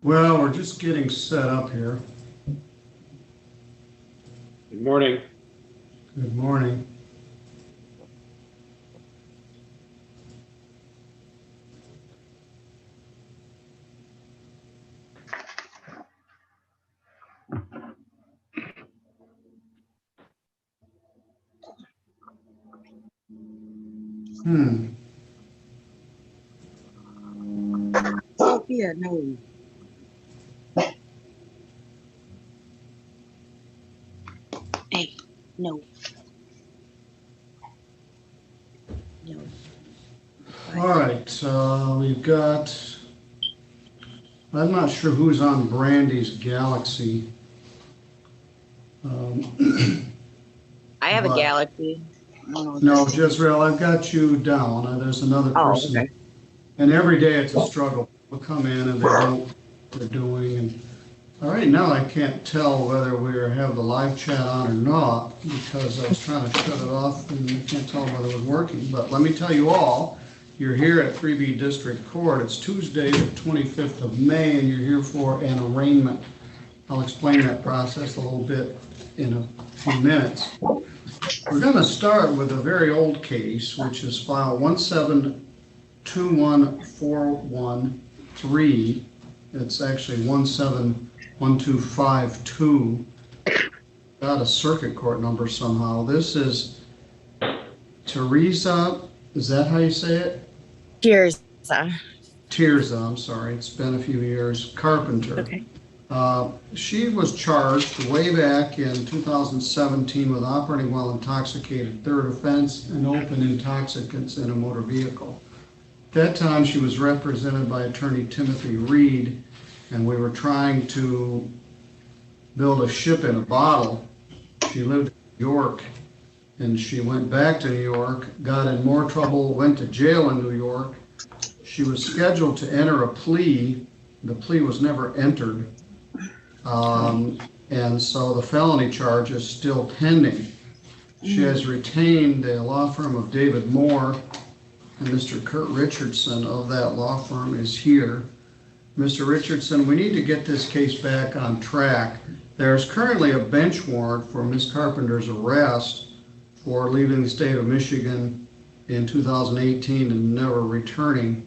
Well, we're just getting set up here. Good morning. Good morning. Oh, yeah, no. Hey, no. No. All right, we've got, I'm not sure who's on Brandy's Galaxy. I have a But- Galaxy. I don't know. No, Jezreel, I've got you down. There's another Oh, person. okay. And every day it's a struggle. People come in and they don't know what they're doing. And all right, now I can't tell whether we have the live chat on or not because I was trying to shut it off and you can't tell whether it was working. But let me tell you all, you're here at 3B District Court. It's Tuesday, the 25th of May, and you're here for an arraignment. I'll explain that process a little bit in a few minutes. We're going to start with a very old case, which is file 1721413. It's actually 171252. Got a circuit court number somehow. This is Teresa, is that how you say it? Cheers. Tirza, I'm sorry, it's been a few years, Carpenter. Okay. She was charged way back in 2017 with operating while intoxicated, third offense, and open intoxicants in a motor vehicle. At that time, she was represented by attorney Timothy Reed, and we were trying to build a ship in a bottle. She lived in New York, and she went back to New York, got in more trouble, went to jail in New York. She was scheduled to enter a plea. The plea was never entered. And so the felony charge is still pending. She has retained the law firm of David Moore, and Mr. Kurt Richardson of that law firm is here. Mr. Richardson, we need to get this case back on track. There's currently a bench warrant for Ms. Carpenter's arrest for leaving the state of Michigan in 2018 and never returning.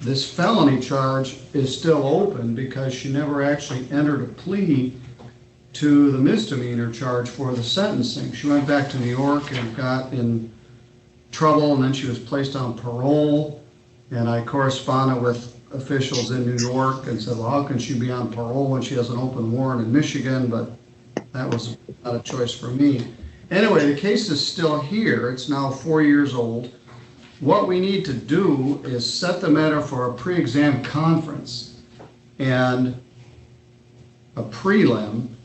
This felony charge is still open because she never actually entered a plea to the misdemeanor charge for the sentencing. She went back to New York and got in trouble, and then she was placed on parole. And I corresponded with officials in New York and said, well, how can she be on parole when she has an open warrant in Michigan? But that was not a choice for me. Anyway, the case is still here. It's now 4 years old. What we need to do is set the matter for a pre-exam conference and a prelim,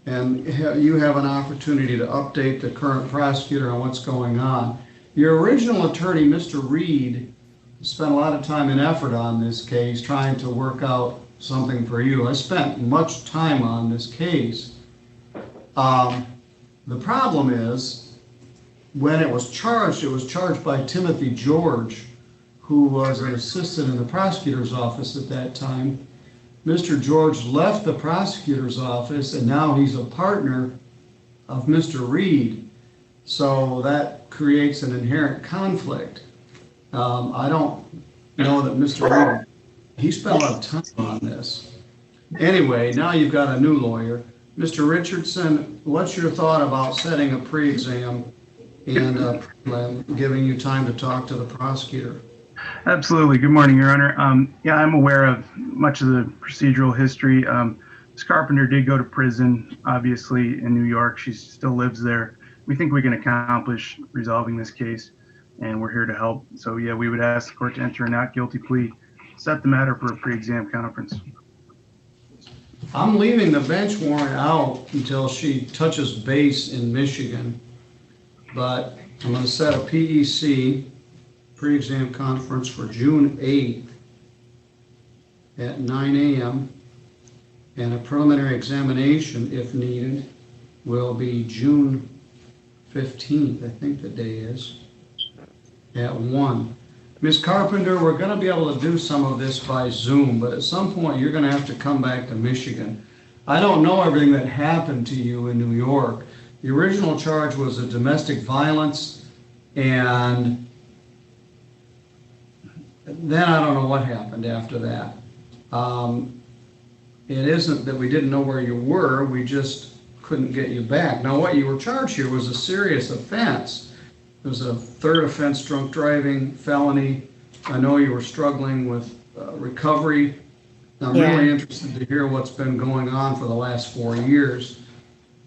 and you have an opportunity to update the current prosecutor on what's going on. Your original attorney, Mr. Reed, spent a lot of time and effort on this case trying to work out something for you. I spent much time on this case. The problem is, when it was charged by Timothy George, who was an assistant in the prosecutor's office at that time. Mr. George left the prosecutor's office, and now he's a partner of Mr. Reed. So that creates an inherent conflict. I don't know that Mr. Reed, he spent a lot of time on this. Anyway, now you've got a new lawyer. Mr. Richardson, what's your thought about setting a pre-exam and giving you time to talk to the prosecutor? Absolutely. Good morning, Your Honor. Yeah, I'm aware of much of the procedural history. Ms. Carpenter did go to prison, obviously, in New York. She still lives there. We think we can accomplish resolving this case, and we're here to help. So, yeah, we would ask the court to enter a not guilty plea, set the matter for a pre-exam conference. I'm leaving the bench warrant out until she touches base in Michigan, but I'm going to set a PEC, pre-exam conference, for June 8th at 9 a.m. and a preliminary examination, if needed, will be June 15th, I think the day is, at 1. Ms. Carpenter, we're gonna be able to do some of this by Zoom, but at some point, you're gonna have to come back to Michigan. I don't know everything that happened to you in New York. The original charge was a domestic violence, and then I don't know what happened after that. It isn't that we didn't know where you were, we just couldn't get you back. Now, what you were charged here was a serious offense. It was a third offense, drunk driving, felony. I know you were struggling with recovery. I'm really interested to hear what's been going on for the last 4 years.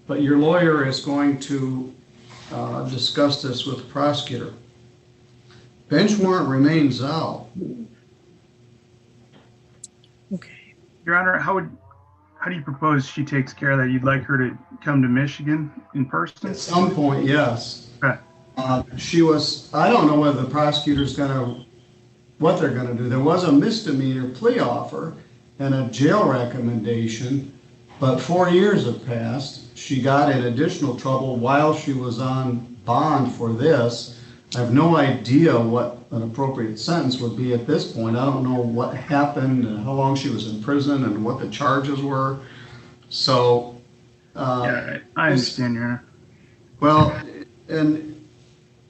But your lawyer is going to discuss this with the prosecutor. Bench warrant remains out. Okay. Your Honor, how do you propose she takes care of that? You'd like her to come to Michigan in person? At some point, yes. Okay. I don't know whether the prosecutor's what they're gonna do. There was a misdemeanor plea offer and a jail recommendation, but 4 years have passed. She got in additional trouble while she was on bond for this. I have no idea what an appropriate sentence would be at this point. I don't know what happened and how long she was in prison and what the charges were. So, Yeah, I understand, Your Honor. well, and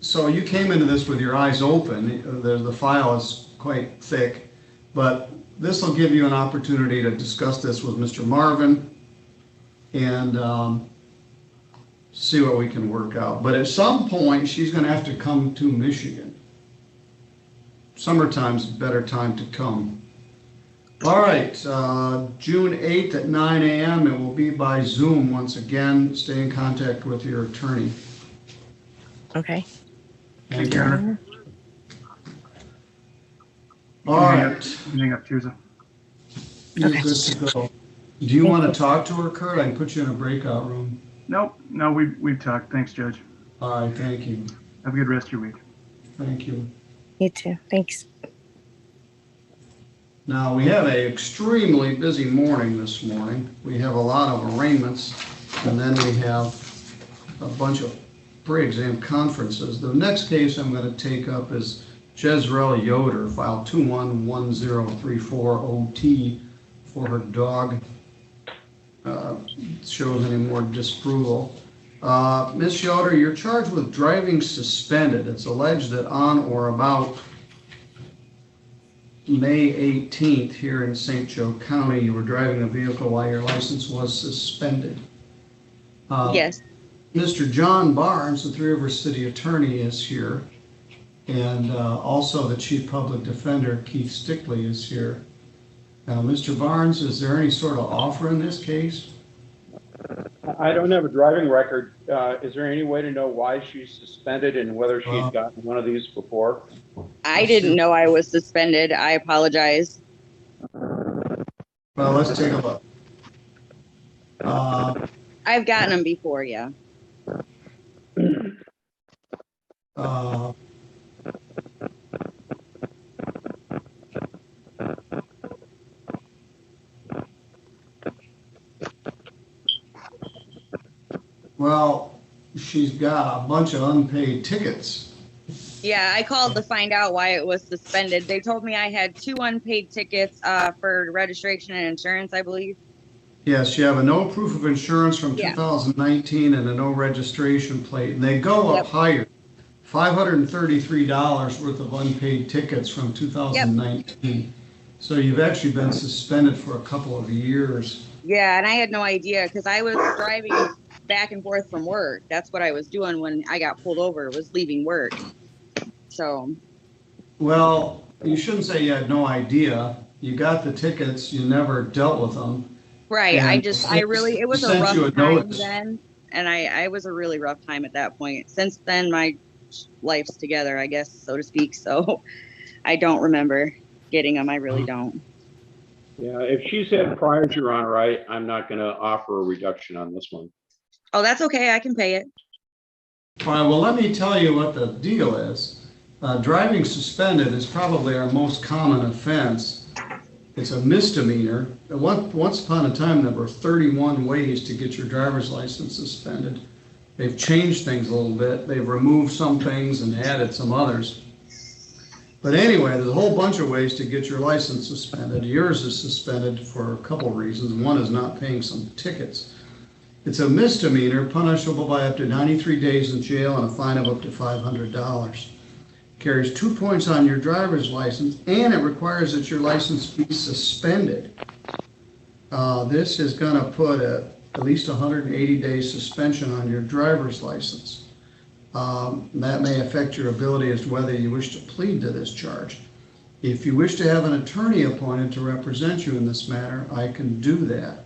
so you came into this with your eyes open. The file is quite thick, but this will give you an opportunity to discuss this with Mr. Marvin and see what we can work out. But at some point, she's going to have to come to Michigan. Summertime's a better time to come. All right, June 8th at 9 a.m. It will be by Zoom once again. Stay in contact with your attorney. Okay. Thank Your you. Honor. All right. Hang up, Tirza. You're good to go. Do you want to talk to her, Kurt? I can put you in a breakout room. Nope, no, we've talked. Thanks, Judge. All right, thank you. Have a good rest of your week. Thank you. You too. Thanks. Now, we have an extremely busy morning this morning. We have a lot of arraignments, and then we have a bunch of pre-exam conferences. The next case I'm going to take up is Jezreel Yoder, file 211034OT for her dog. Shows any more disapproval. Ms. Yoder, you're charged with driving suspended. It's alleged that on or about May 18th here in St. Joe County, you were driving a vehicle while your license was suspended. Yes. Mr. John Barnes, the Three Rivers City Attorney, is here. And also the Chief Public Defender, Keith Stickley, is here. Now, Mr. Barnes, is there any sort of offer in this case? I don't have a driving record. Is there any way to know why she's suspended and whether she's gotten one of these before? I didn't know I was suspended. I apologize. Well, let's take a look. I've gotten them before, yeah. Well, she's got a bunch of unpaid tickets. Yeah, I called to find out why it was suspended. They told me I had 2 unpaid tickets for registration and insurance, I believe. Yes, you have a no proof of insurance from 2019 and a no registration plate. And they go up higher. $533 worth of unpaid tickets from 2019. So you've actually been suspended for a couple of years. Yeah, and I had no idea because I was driving back and forth from work. That's what I was doing when I got pulled over, was leaving work. So. Well, you shouldn't say you had no idea. You got the tickets, you never dealt with them. Right. And it was a rough time then. And it was a really rough time at that point. Since then, my life's together, I guess, so to speak. So I don't remember getting them. I really don't. Yeah, if she's had priors, Your Honor, I'm not going to offer a reduction on this one. Oh, that's okay. I can pay it. All right, well, let me tell you what the deal is. Driving suspended is probably our most common offense. It's a misdemeanor. Once upon a time, there were 31 ways to get your driver's license suspended. They've changed things a little bit. They've removed some things and added some others. But anyway, there's a whole bunch of ways to get your license suspended. Yours is suspended for a couple reasons. One is not paying some tickets. It's a misdemeanor punishable by up to 93 days in jail and a fine of up to $500. Carries 2 points on your driver's license, and it requires that your license be suspended. This is going to put at least 180-day suspension on your driver's license. That may affect your ability as to whether you wish to plead to this charge. If you wish to have an attorney appointed to represent you in this matter, I can do that.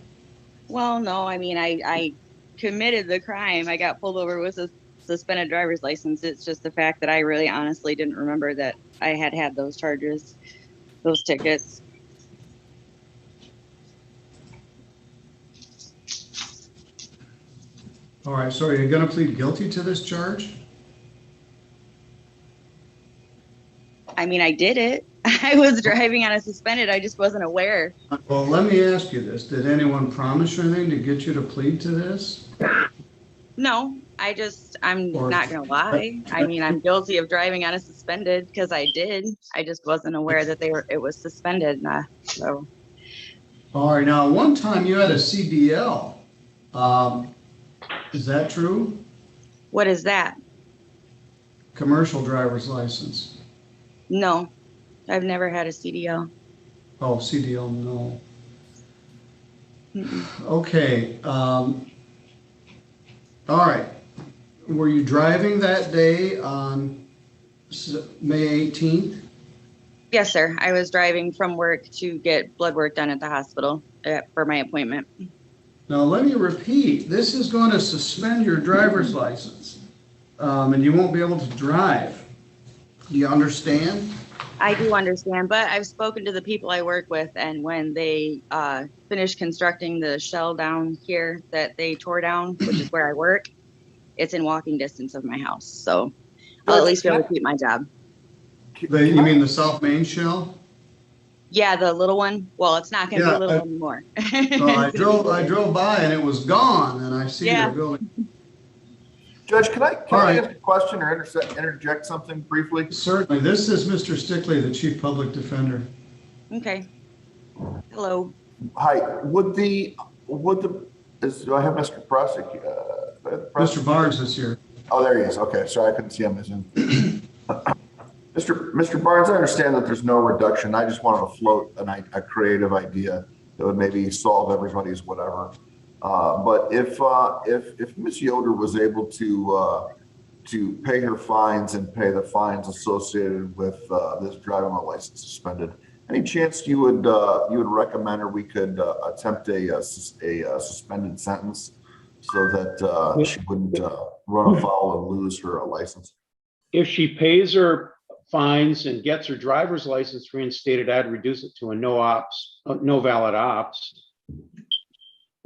Well, no, I mean, I committed the crime. I got pulled over with a suspended driver's license. It's just the fact that I really honestly didn't remember that I had those charges, those tickets. All right, so are you going to plead guilty to this charge? I mean, I did it. I was driving on a suspended. I just wasn't aware. Well, let me ask you this. Did anyone promise you anything to get you to plead to this? No, I'm not going to lie. I mean, I'm guilty of driving on a suspended because I did. I just wasn't aware that it was suspended. So. All right, now one time you had a CDL. Is that true? What is that? Commercial driver's license. No, I've never had a CDL. Oh, CDL, no. Mm-mm. Okay. All right. Were you driving that day on May 18th? Yes, sir. I was driving from work to get blood work done at the hospital for my appointment. Now, let me repeat. This is going to suspend your driver's license, and you won't be able to drive. Do you understand? I do understand, but I've spoken to the people I work with, and when they finished constructing the shell down here that they tore down, which is where I work, it's in walking distance of my house. So I'll at least be able to keep my job. You mean the South Main shell? Yeah, the little one. Well, it's not going to be little anymore. Well, I drove by and it was gone, and I see their building. Judge, can I ask a question or interject something briefly? Certainly. This is Mr. Stickley, the Chief Public Defender. Okay. Hello. Hi. Do I have Mr. Prosecutor? Mr. Barnes is here. Oh, there he is. Okay, sorry, I couldn't see him. Mr. Barnes, I understand that there's no reduction. I just wanted to float a creative idea that would maybe solve everybody's whatever. But if Ms. Yoder was able to pay her fines and pay the fines associated with this driving while license suspended, any chance you would recommend, or we could attempt a suspended sentence so that she wouldn't run afoul and lose her license? If she pays her fines and gets her driver's license reinstated, I'd reduce it to a no valid ops.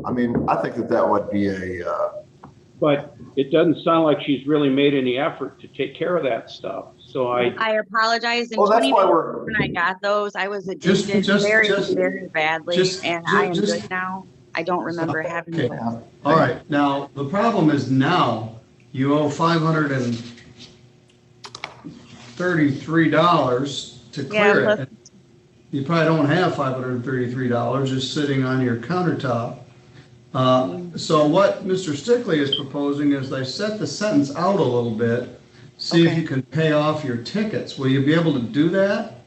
I mean, I think that would be but it doesn't sound like she's really made any effort to take care of that stuff. So I apologize. In that's why when I got those, I was addicted very badly, and I am good now. I don't remember having them. All right. Now, the problem is now you owe $533 to clear it. You probably don't have $533 just sitting on your countertop. So what Mr. Stickley is proposing is they set the sentence out a little bit, see if you can pay off your tickets. Will you be able to do that?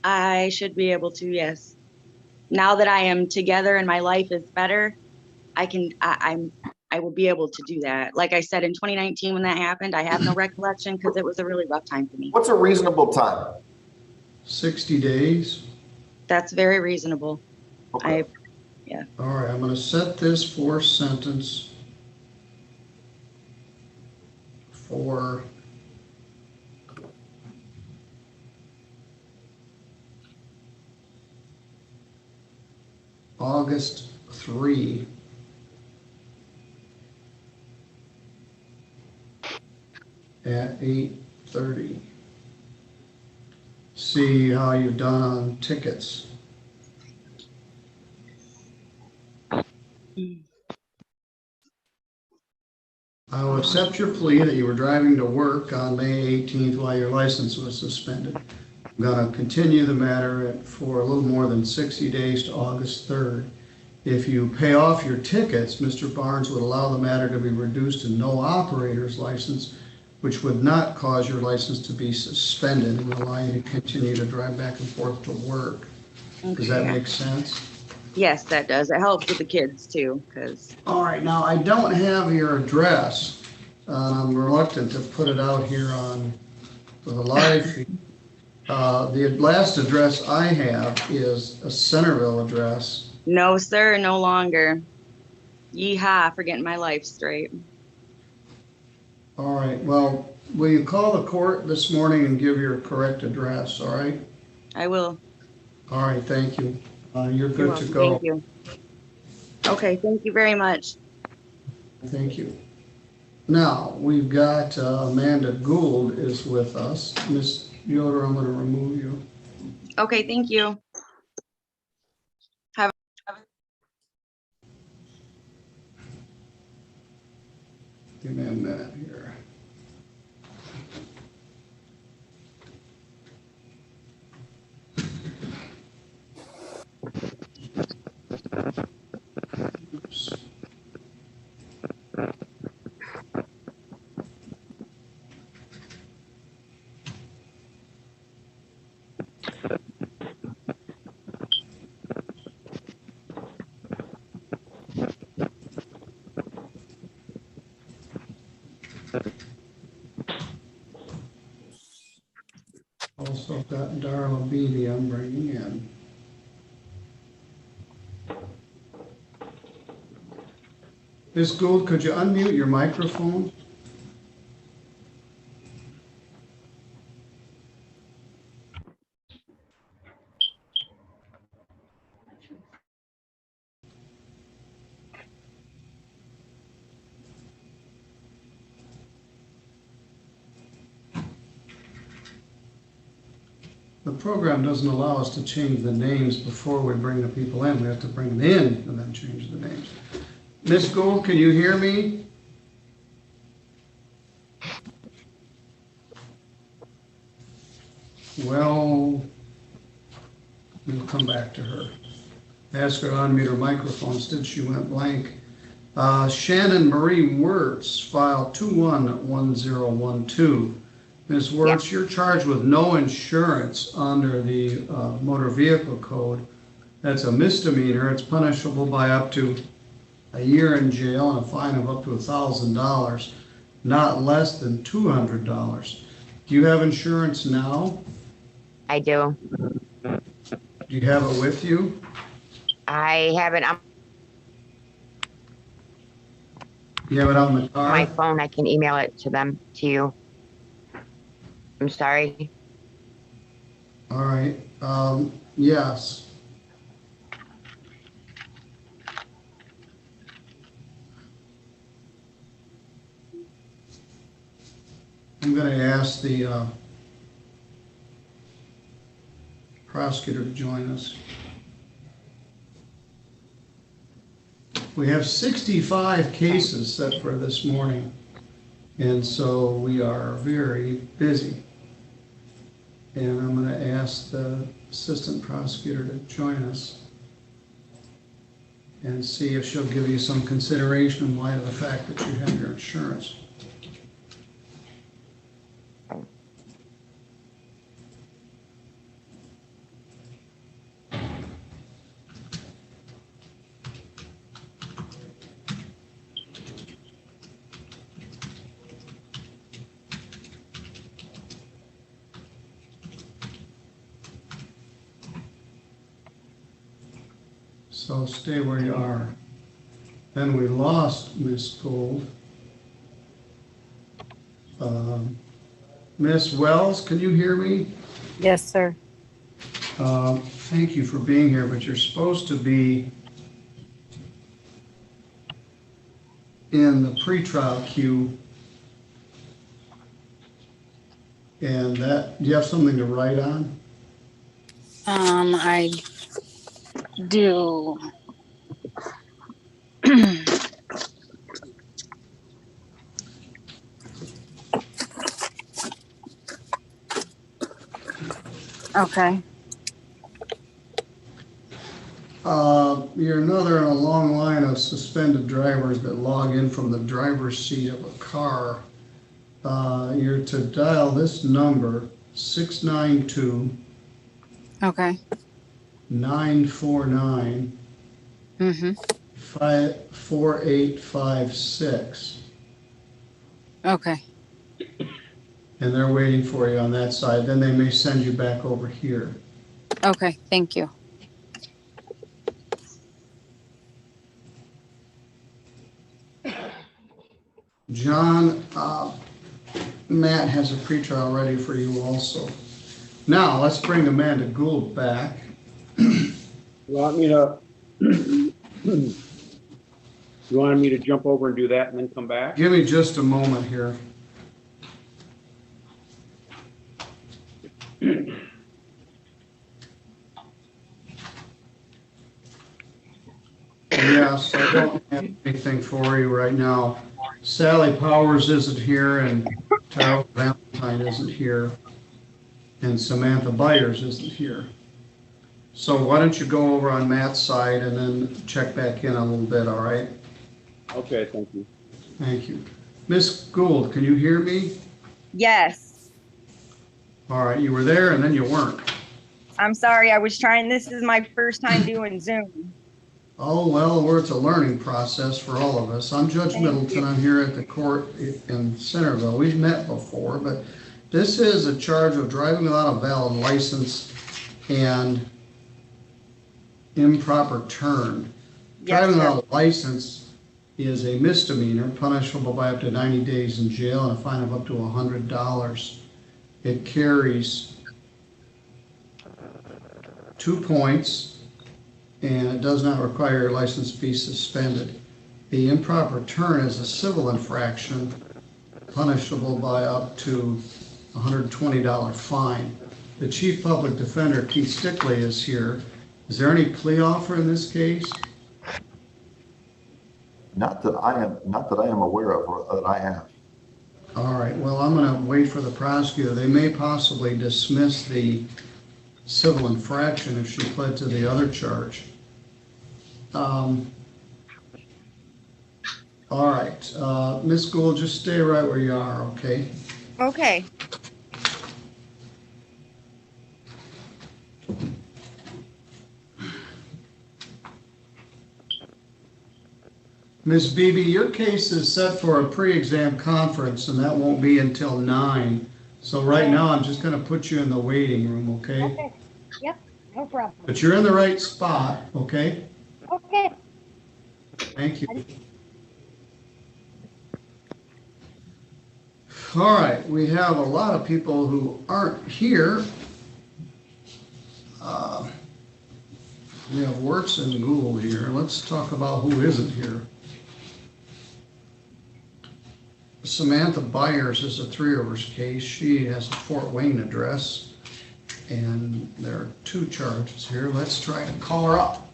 I should be able to, yes. Now that I am together and my life is better, I will be able to do that. Like I said, in 2019 when that happened, I have no recollection because it was a really rough time for me. What's a reasonable time? 60 days. That's very reasonable. Okay. All right, I'm going to set this for sentence for August 3 at 8:30. See how you've done on tickets. I will accept your plea that you were driving to work on May 18th while your license was suspended. I'm gonna continue the matter for a little more than 60 days to August 3rd. If you pay off your tickets, Mr. Barnes would allow the matter to be reduced to no operator's license, which would not cause your license to be suspended and allow you to continue to drive back and forth to work. Does that make sense? Yes, that does. It helps with the kids too, because. All right, now I don't have your address. I'm reluctant to put it out here on the live feed. The last address I have is a Centerville address. No, sir, no longer. Yeehaw for getting my life straight. All right, well, will you call the court this morning and give your correct address, all right? I will. All right, thank you. You're good You're to welcome. go. Thank you. Okay, thank you very much. Thank you. Now, we've got Amanda Gould is with us. Miss Yoder, I'm going to remove you. Okay, thank you. Give me a minute here. Oops. Also got Darla Beatty I'm bringing in. Ms. Gould, could you unmute your microphone? The program doesn't allow us to change the names before we bring the people in. We have to bring them in and then change the names. Ms. Gould, can you hear me? Well, we'll come back to her. Ask her to unmute her microphone. Instead, she went blank. Shannon Marie Wirtz, file 211012. Ms. Wirtz, you're charged with no insurance under the Motor Vehicle Code. That's a misdemeanor. It's punishable by up to a year in jail and a fine of up to $1,000, not less than $200. Do you have insurance now? I do. Do you have it with you? I have it on You have it on the car? my phone. I can email it to you. I'm sorry. All right. Yes. I'm going to ask the prosecutor to join us. We have 65 cases set for this morning, and so we are very busy. And I'm going to ask the assistant prosecutor to join us and see if she'll give you some consideration in light of the fact that you have your insurance. So stay where you are. Then we lost Miss Gould. Miss Wells, can you hear me? Yes, sir. Thank you for being here, but you're supposed to be in the pretrial queue. And do you have something to write on? I do. Okay. You're another in a long line of suspended drivers that log in from the driver's seat of a car. You're to dial this number, 692 Okay. 949 Mm-hmm. 4856. Okay. And they're waiting for you on that side. Then they may send you back over here. Okay. Thank you. John, Matt has a pretrial ready for you also. Now, let's bring Amanda Gould back. You want me to, you wanted me to jump over and do that and then come back? Give me just a moment here. Yes, I don't have anything for you right now. Sally Powers isn't here, and Tara Valentine isn't here, and Samantha Byers isn't here. So why don't you go over on Matt's side and then check back in a little bit, all right? Okay, thank you. Thank you. Miss Gould, can you hear me? Yes. All right, you were there and then you weren't. I'm sorry. I was trying. This is my first time doing Zoom. Oh, well, it's a learning process for all of us. I'm Judge Middleton. I'm here at the court in Centerville. We've met before, but this is a charge of driving without a valid license and improper turn. Driving without a license is a misdemeanor, punishable by up to 90 days in jail and a fine of up to $100. It carries 2 points, and it does not require your license be suspended. The improper turn is a civil infraction, punishable by up to $120 fine. The Chief Public Defender, Keith Stickley, is here. Is there any plea offer in this case? Not that I am aware of or that I have. All right, well, I'm going to wait for the prosecutor. They may possibly dismiss the civil infraction if she pled to the other charge. All right, Ms. Gould, just stay right where you are, okay? Okay. Ms. Beebe, your case is set for a pre-exam conference, and that won't be until 9. So right now, I'm just going to put you in the waiting room, okay? Okay. Yep, no problem. But you're in the right spot, okay? Okay. Thank you. All right, we have a lot of people who aren't here. We have Wirtz and Gould here. Let's talk about who isn't here. Samantha Byers is a Three Rivers case. She has a Fort Wayne address, and there are 2 charges here. Let's try to call her up.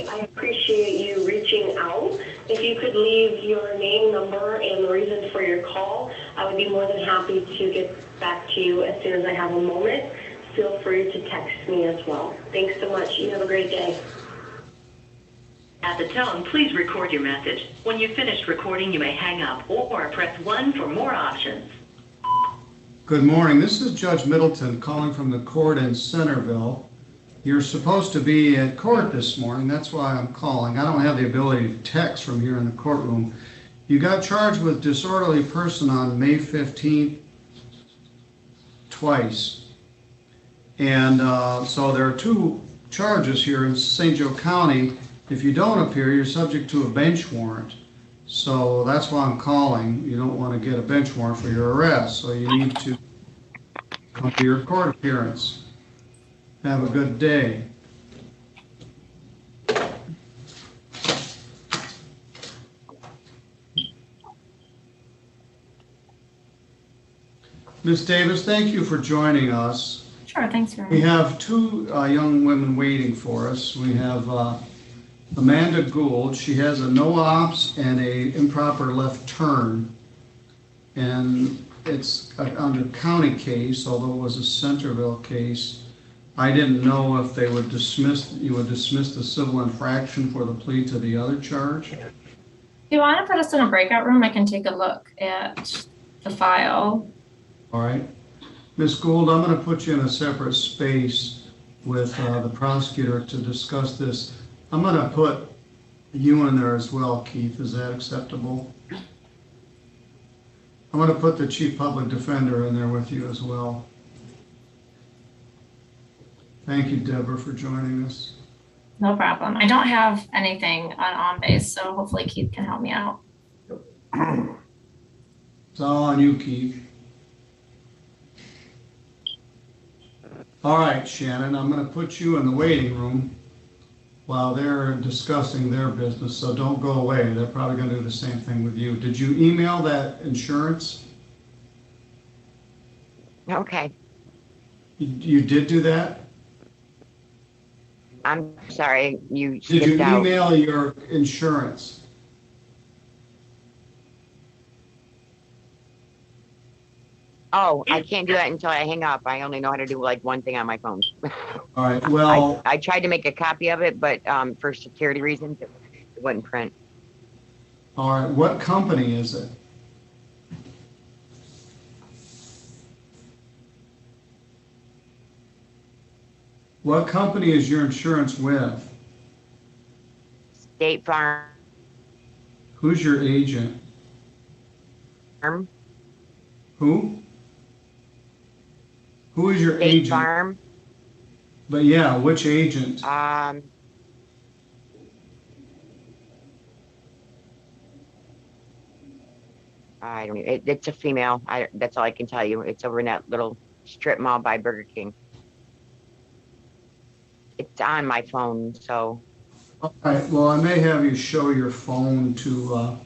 I appreciate you reaching out. If you could leave your name, number, and the reason for your call, I would be more than happy to get back to you as soon as I have a moment. Feel free to text me as well. Thanks so much. You have a great day. At the tone, please record your message. When you've finished recording, you may hang up or press 1 for more options. Good morning. This is Judge Middleton calling from the court in Centerville. You're supposed to be at court this morning. That's why I'm calling. I don't have the ability to text from here in the courtroom. You got charged with disorderly person on May 15th, twice. And so there are two charges here in St. Joe County. If you don't appear, you're subject to a bench warrant. So that's why I'm calling. You don't want to get a bench warrant for your arrest, so you need to come to your court appearance. Have a good day. Ms. Davis, thank you for joining us. Sure, thanks for We have two young women waiting for us. We have Amanda Gould. She has a no ops and a improper left turn. And it's under county case, although it was a Centerville case. I didn't know if you would dismiss the civil infraction for the plea to the other charge. If you want to put us in a breakout room, I can take a look at the file. All right. Ms. Gould, I'm going to put you in a separate space with the prosecutor to discuss this. I'm going to put you in there as well, Keith. Is that acceptable? I'm going to put the chief public defender in there with you as well. Thank you, Deborah, for joining us. No problem. I don't have anything on base, so hopefully Keith can help me out. It's all on you, Keith. All right, Shannon, I'm going to put you in the waiting room while they're discussing their business, so don't go away. They're probably going to do the same thing with you. Did you email that insurance? Okay. You did do that? I'm sorry, you Did skipped you out. email your insurance? Oh, I can't do that until I hang up. I only know how to do like one thing on my phone. All right, well, I tried to make a copy of it, but for security reasons, it wouldn't print. all right, what company is it? What company is your insurance with? State Farm. Who's your agent? Who? Who is your State agent? Farm. But yeah, which agent? I don't know. It's a female. That's all I can tell you. It's over in that little strip mall by Burger King. It's on my phone, so. All right, well, I may have you show your phone to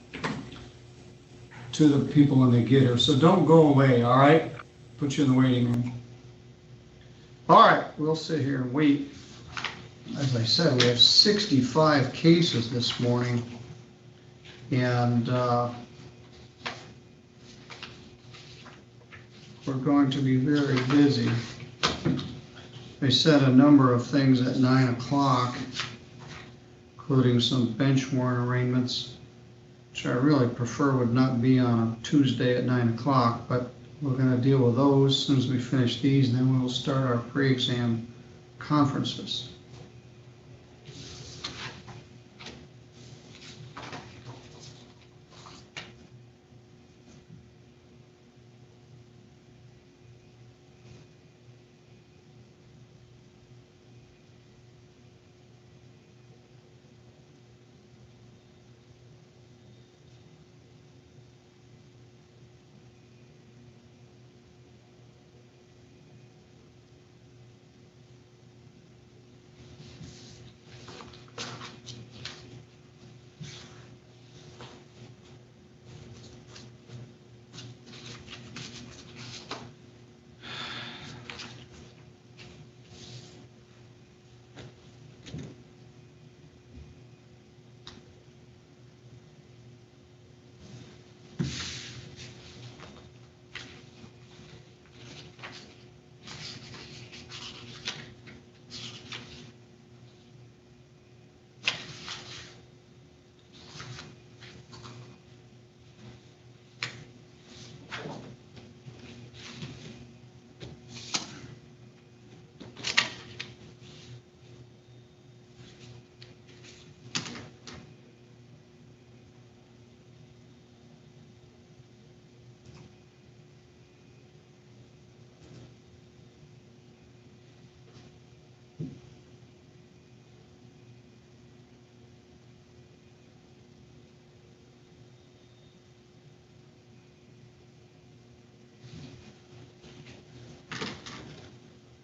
the people when they get here, so don't go away, all right? Put you in the waiting room. All right, we'll sit here and wait. As I said, we have 65 cases this morning, and we're going to be very busy. They said a number of things at 9 o'clock, including some bench warrant arraignments, which I really prefer would not be on a Tuesday at 9 o'clock, but we're going to deal with those as soon as we finish these, and then we will start our pre-exam conferences.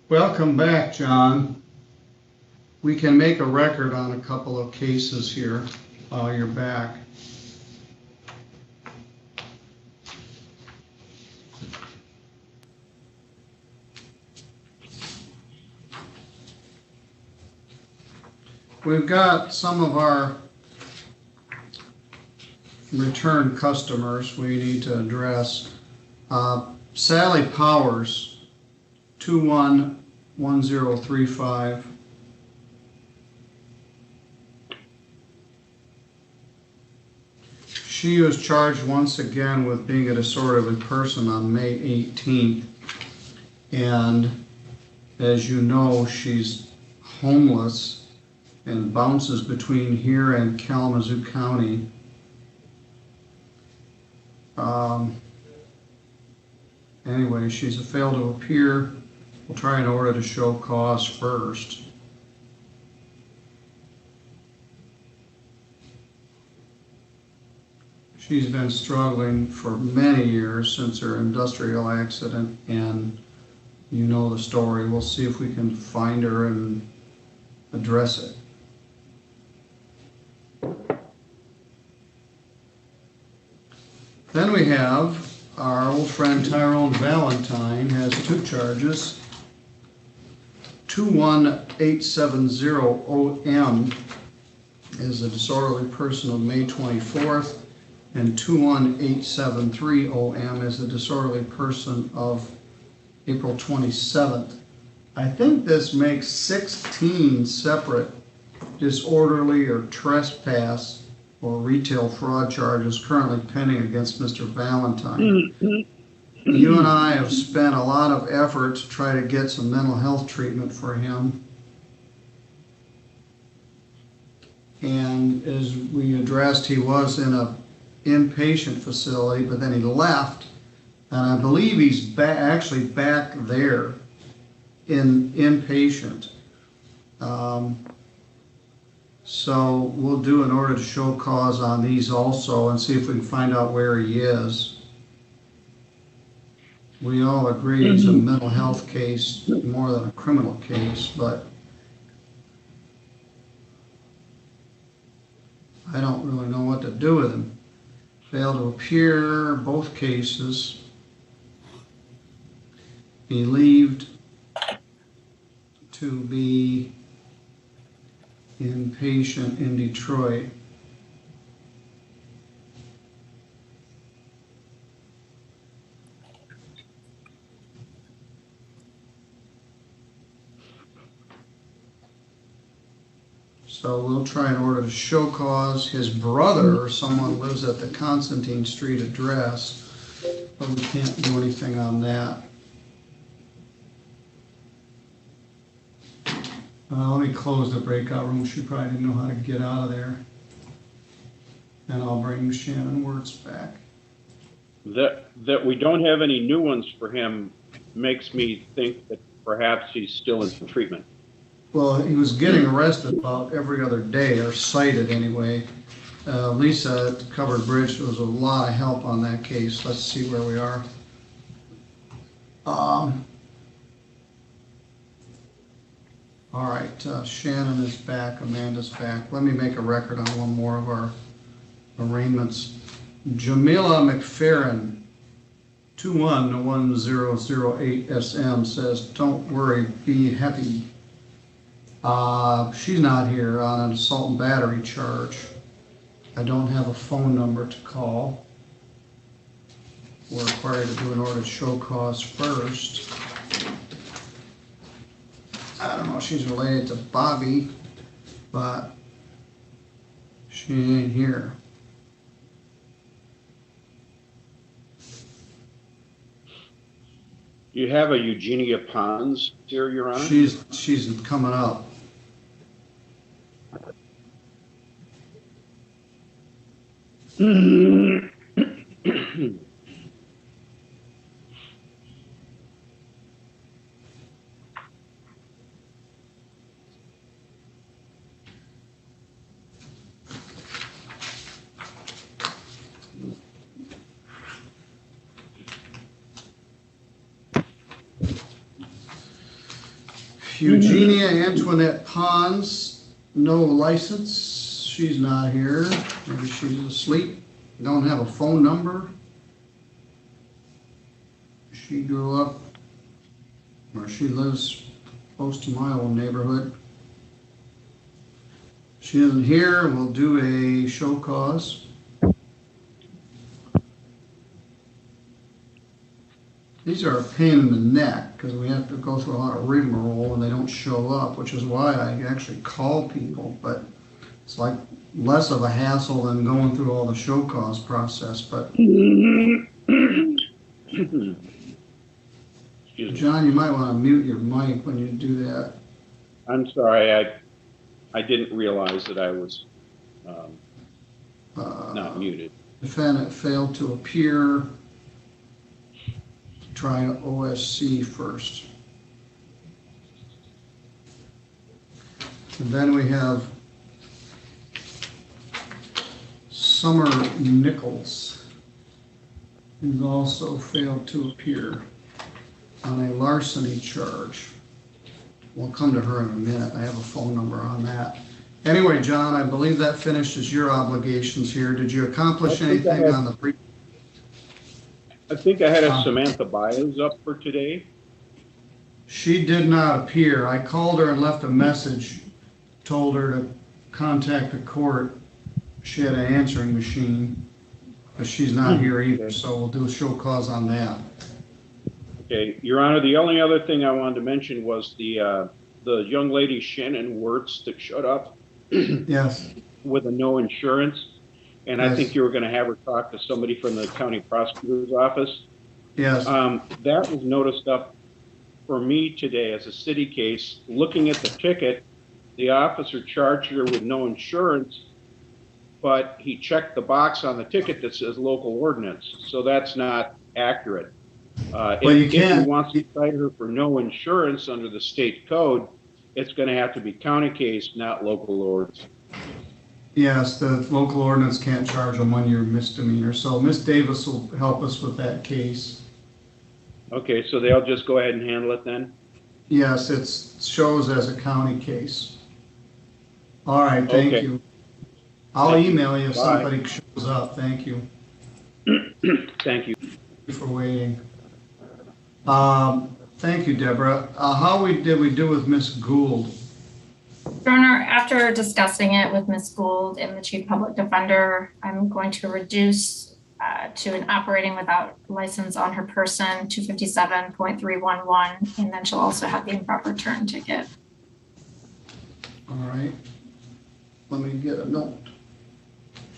Welcome back, John. We can make a record on a couple of cases here while you're back. We've got some of our return customers we need to address. Sally Powers, 211035. She was charged once again with being a disorderly person on May 18th. And as you know, she's homeless and bounces between here and Kalamazoo County. Anyway, she's a failed to appear. We'll try in order to show cause first. She's been struggling for many years since her industrial accident, and you know the story. We'll see if we can find her and address it. Then we have our old friend Tyrone Valentine has two charges. 21870OM is a disorderly person of May 24th, and 21873OM is a disorderly person of April 27th. I think this makes 16 separate disorderly or trespass or retail fraud charges currently pending against Mr. Valentine. You and I have spent a lot of effort to try to get some mental health treatment for him. And as we addressed, he was in a inpatient facility, but then he left. And I believe he's actually back there in inpatient. So we'll do an order to show cause on these also and see if we can find out where he is. We all agree it's a mental health case more than a criminal case, but I don't really know what to do with him. Failed to appear, both cases. Believed to be inpatient in Detroit. So we'll try in order to show cause. His brother or someone lives at the Constantine Street address, but we can't do anything on that. Let me close the breakout room. She probably didn't know how to get out of there. And I'll bring Shannon Wirtz back. That we don't have any new ones for him makes me think that perhaps he's still in treatment. Well, he was getting arrested about every other day, or cited anyway. Lisa at Covered Bridge was a lot of help on that case. Let's see where we are. All right, Shannon is back, Amanda's back. Let me make a record on one more of our arraignments. Jamila McFerrin, 211008SM says, don't worry, be happy. She's not here on an assault and battery charge. I don't have a phone number to call. We're required to do an order to show cause first. I don't know if she's related to Bobby, but she ain't here. You have a Eugenia Pons here, Your Honor? She's coming up. Eugenia Antoinette Pons, no license. She's not here. Maybe she's asleep. Don't have a phone number. She grew up, or she lives close to my old neighborhood. She isn't here. We'll do a show cause. These are a pain in the neck because we have to go through a lot of rigmarole and they don't show up, which is why I actually call people, but it's like less of a hassle than going through all the show cause process, but John, you might want to mute your mic when you do that. I'm sorry, I didn't realize that I was not muted. Defendant failed to appear. Try OSC first. And then we have Summer Nichols, who's also failed to appear on a larceny charge. We'll come to her in a minute. I have a phone number on that. Anyway, John, I believe that finishes your obligations here. Did you accomplish anything on the pre? I think I had a Samantha Biles up for today. She did not appear. I called her and left a message, told her to contact the court. She had an answering machine, but she's not here either, so we'll do a show cause on that. Okay, Your Honor, the only other thing I wanted to mention was the young lady Shannon Wirtz that showed up. Yes. With a no insurance. And Yes. I think you were going to have her talk to somebody from the county prosecutor's office. Yes. That was noticed up for me today as a city case. Looking at the ticket, the officer charged her with no insurance, but he checked the box on the ticket that says local ordinance. So that's not accurate. If he wants to cite her for no insurance under the state code, it's going to have to be county case, not local ordinance. Yes, the local ordinance can't charge a 1-year misdemeanor, so Ms. Davis will help us with that case. Okay, so they'll just go ahead and handle it then? Yes, it shows as a county case. All right, thank you. I'll email you if somebody shows up. Thank you. Thank you. Thank you for waiting. Thank you, Deborah. How did we do with Ms. Gould? Your Honor, after discussing it with Ms. Gould and the Chief Public Defender, I'm going to reduce to an operating without license on her person, 257.311, and then she'll also have the improper turn ticket. All right. Let me get a note.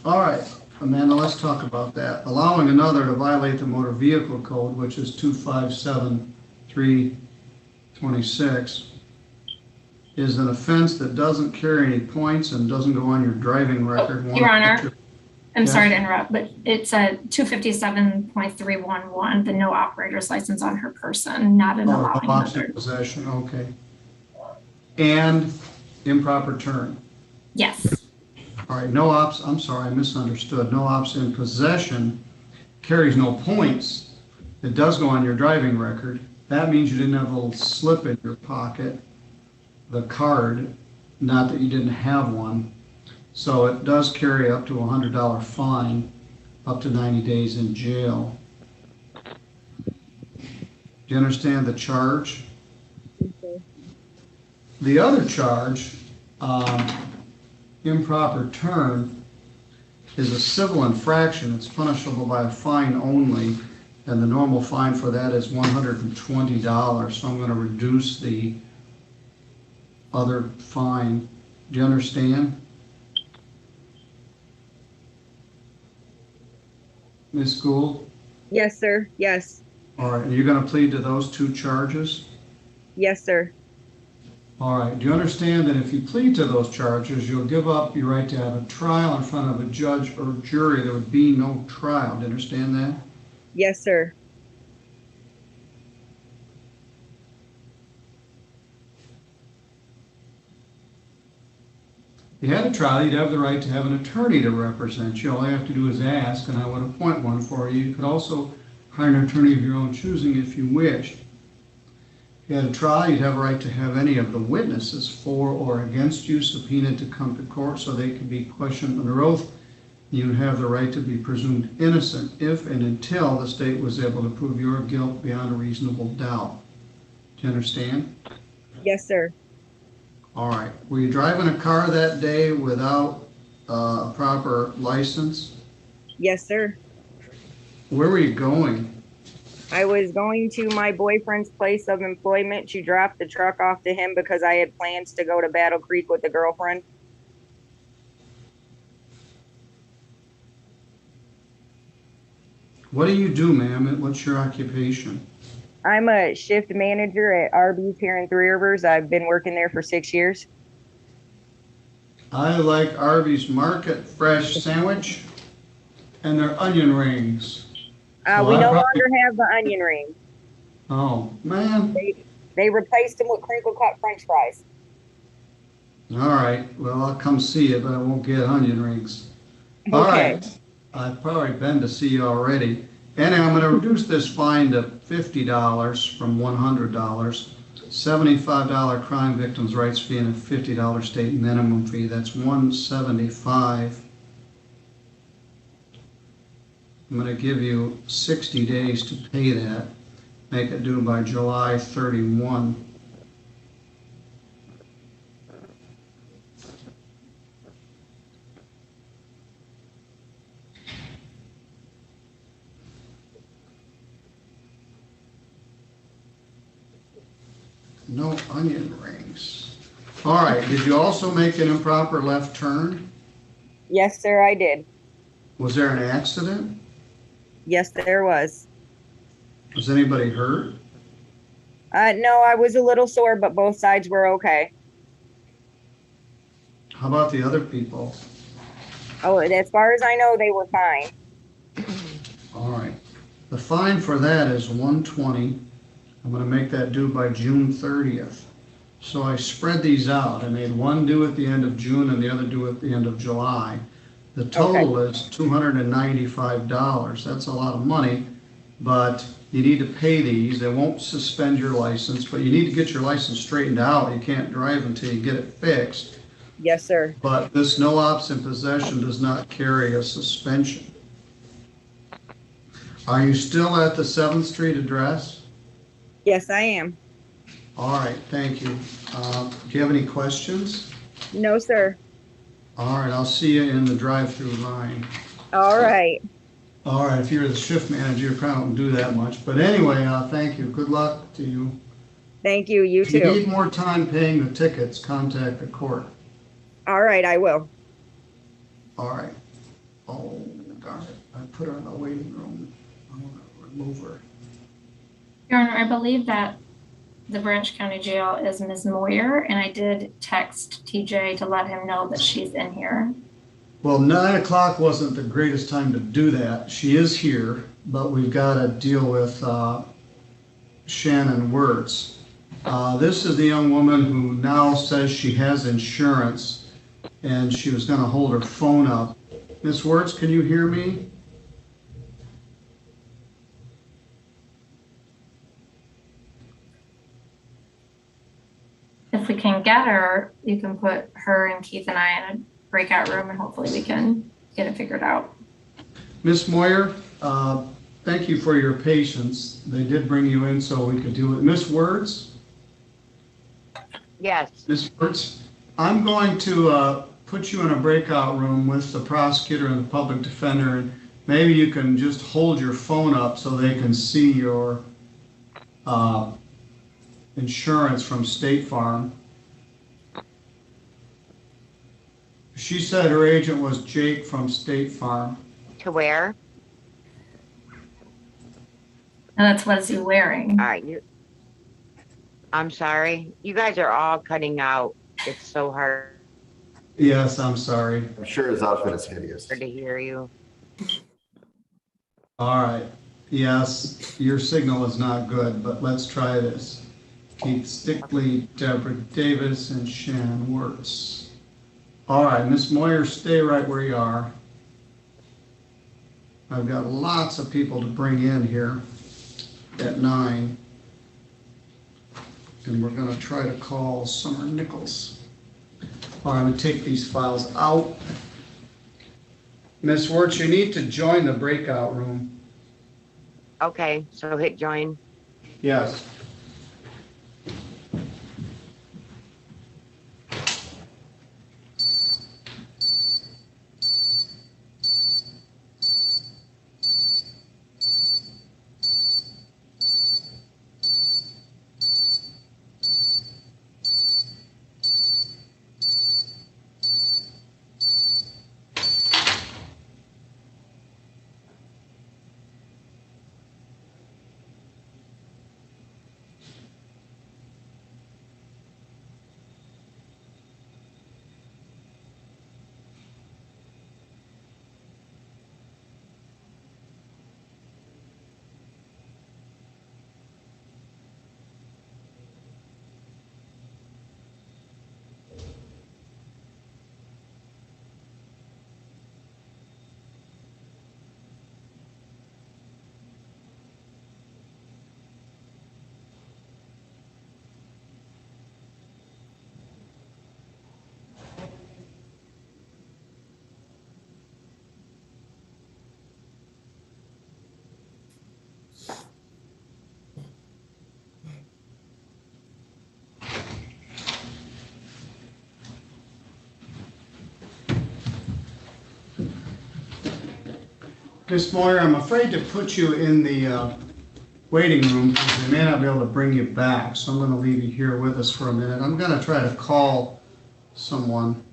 All right, Amanda, let's talk about that. Allowing another to violate the motor vehicle code, which is 257.326. is an offense that doesn't carry any points and doesn't go on your driving record. Your Honor, I'm sorry to interrupt, but it's a 257.311, the no operator's license on her person, not an allowing another. Possession, okay. And improper turn. Yes. All right, no ops, I'm sorry, I misunderstood. No ops in possession carries no points. It does go on your driving record. That means you didn't have a little slip in your pocket. The card, not that you didn't have one. So it does carry up to a $100 fine, up to 90 days in jail. Do you understand the charge? Okay. The other charge, improper turn, is a civil infraction. It's punishable by a fine only, and the normal fine for that is $120. So I'm going to reduce the other fine. Do you understand? Ms. Gould? Yes, sir. Yes. All right, are you going to plead to those two charges? Yes, sir. All right, do you understand that if you plead to those charges, you'll give up your right to have a trial in front of a judge or jury? There would be no trial. Do you understand that? Yes, sir. If you had a trial, you'd have the right to have an attorney to represent you. All you have to do is ask, and I would appoint one for you. You could also hire an attorney of your own choosing if you wished. If you had a trial, you'd have a right to have any of the witnesses for or against you subpoenaed to come to court so they could be questioned under oath. You have the right to be presumed innocent if and until the state was able to prove your guilt beyond a reasonable doubt. Do you understand? Yes, sir. All right. Were you driving a car that day without a proper license? Yes, sir. Where were you going? I was going to my boyfriend's place of employment to drop the truck off to him because I had plans to go to Battle Creek with a girlfriend. What do you do, ma'am? What's your occupation? I'm a shift manager at Arby's here in Three Rivers. I've been working there for 6 years. I like Arby's Market Fresh Sandwich and their onion rings. We no longer have the onion ring. Oh, man. They replaced them with crinkle cut French fries. All right. Well, I'll come see you, but I won't get onion rings. Okay. All right. I've probably been to see you already. Anyway, I'm going to reduce this fine to $50 from $100. $75 crime victims' rights fee and a $50 state minimum fee. That's $175. I'm going to give you 60 days to pay that. Make it due by July 31. No onion rings. All right, did you also make an improper left turn? Yes, sir, I did. Was there an accident? Yes, there was. Was anybody hurt? No, I was a little sore, but both sides were okay. How about the other people? Oh, as far as I know, they were fine. All right. The fine for that is $120. I'm going to make that due by June 30th. So I spread these out. I made one due at the end of June and the other due at the end of July. The total is $295. That's a lot of money, but you need to pay these. They won't suspend your license, but you need to get your license straightened out. You can't drive until you get it fixed. Yes, sir. But this no ops in possession does not carry a suspension. Are you still at the 7th Street address? Yes, I am. All right, thank you. Do you have any questions? No, sir. All right, I'll see you in the drive-through line. All right. All right, if you're the shift manager, you probably don't do that much. But anyway, thank you. Good luck to you. Thank you. You If you too. need more time paying the tickets, contact the court. All right, I will. All right. Oh, darn it. I put her in the waiting room. I want to remove her. Your Honor, I believe that the Branch County Jail is Ms. Moyer, and I did text TJ to let him know that she's in here. Well, 9 o'clock wasn't the greatest time to do that. She is here, but we've got to deal with Shannon Wirtz. This is the young woman who now says she has insurance, and she was going to hold her phone up. Ms. Wirtz, can you hear me? If we can get her, you can put her and Keith and I in a breakout room, and hopefully we can get it figured out. Ms. Moyer, thank you for your patience. They did bring you in so we could do it. Ms. Wirtz? Yes. Ms. Wirtz, I'm going to put you in a breakout room with the prosecutor and the public defender, and maybe you can just hold your phone up so they can see your insurance from State Farm. She said her agent was Jake from State Farm. To where? And that's what is he wearing? All right. I'm sorry. You guys are all cutting out. It's so hard Yes, I'm sorry. I'm sure his outfit is hideous. to hear you. All right. Yes, your signal is not good, but let's try this. Keith Stickley, Deborah Davis, and Shannon Wirtz. All right, Ms. Moyer, stay right where you are. I've got lots of people to bring in here at 9. And we're gonna try to call Summer Nichols. All right, I'm gonna take these files out. Ms. Wirtz, you need to join the breakout room. Okay, so hit join. Yes. Ms. Moyer, I'm afraid to put you in the waiting room because they may not be able to bring you back. So I'm going to leave you here with us for a minute. I'm going to try to call someone.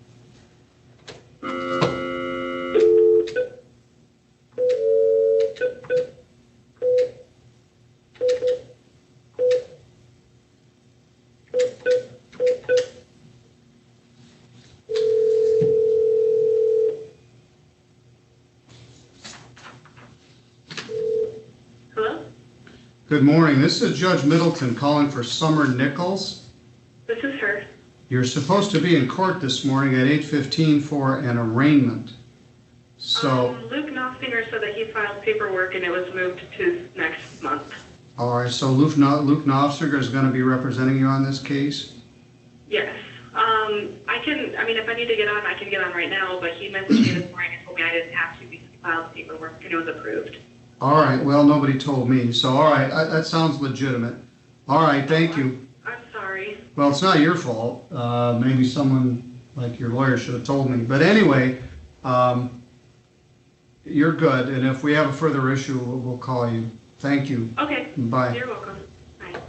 Good morning. This is Judge Middleton calling for Summer Nichols. This is her. You're supposed to be in court this morning at 8:15 for an arraignment. So, Luke Knopfinger said that he filed paperwork and it was moved to next month. all right, so Luke Knopfinger is going to be representing you on this case? Yes. If I need to get on, I can get on right now, but he messaged me this morning and told me I didn't have to because he filed paperwork and it was approved. All right, well, nobody told me, so all right, that sounds legitimate. All right, thank you. I'm sorry. Well, it's not your fault. Maybe someone like your lawyer should have told me. But anyway, you're good, and if we have a further issue, we'll call you. Thank you. Okay. Bye. You're welcome. Bye.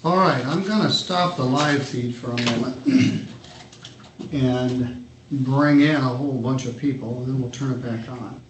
All right, I'm going to stop the live feed for a moment and bring in a whole bunch of people, and then we'll turn it back on.